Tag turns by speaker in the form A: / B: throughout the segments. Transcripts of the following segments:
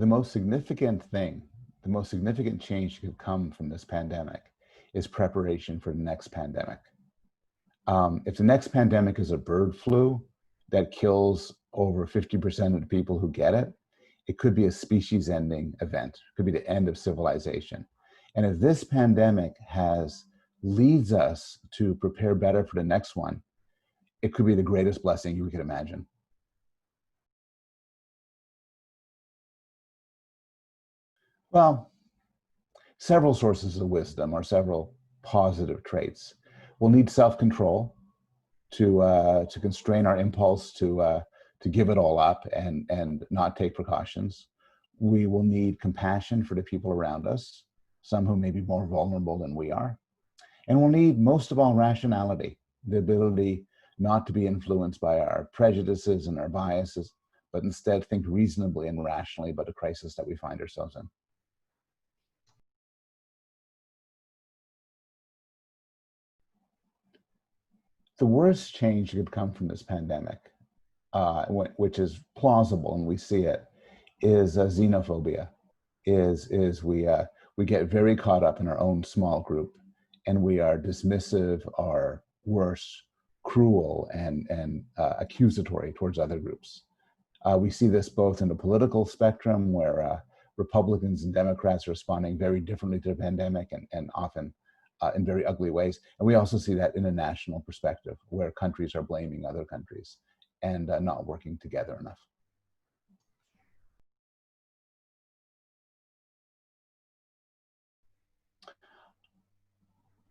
A: the most significant thing, the most significant change that could come from this pandemic is preparation for the next pandemic. If the next pandemic is a bird flu that kills over 50% of the people who get it, it could be a species-ending event. It could be the end of civilization. And if this pandemic leads us to prepare better for the next one, it could be the greatest blessing you could imagine. Well, several sources of wisdom or several positive traits. We'll need self-control to constrain our impulse to give it all up and not take precautions. We will need compassion for the people around us, some who may be more vulnerable than we are. And we'll need, most of all, rationality, the ability not to be influenced by our prejudices and our biases, but instead think reasonably and rationally about the crisis that we find ourselves in. The worst change that could come from this pandemic, which is plausible and we see it, is xenophobia. We get very caught up in our own small group, and we are dismissive, or worse, cruel and accusatory towards other groups. We see this both in the political spectrum, where Republicans and Democrats are responding very differently to the pandemic and often in very ugly ways. And we also see that in a national perspective, where countries are blaming other countries and not working together enough.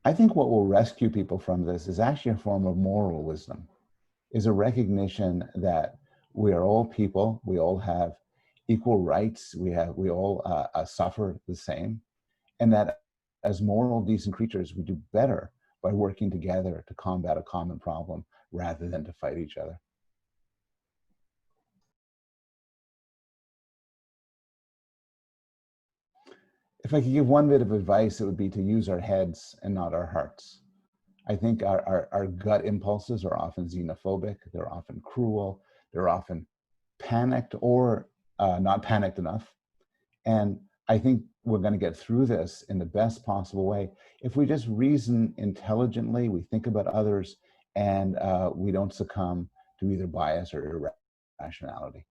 A: I think what will rescue people from this is actually a form of moral wisdom, is a recognition that we are all people, we all have equal rights, we all suffer the same, and that as moral, decent creatures, we do better by working together to combat a common problem rather than to fight each other. If I could give one bit of advice, it would be to use our heads and not our hearts. I think our gut impulses are often xenophobic, they're often cruel, they're often panicked or not panicked enough. And I think we're going to get through this in the best possible way if we just reason intelligently, we think about others, and we don't succumb to either bias or irrationality.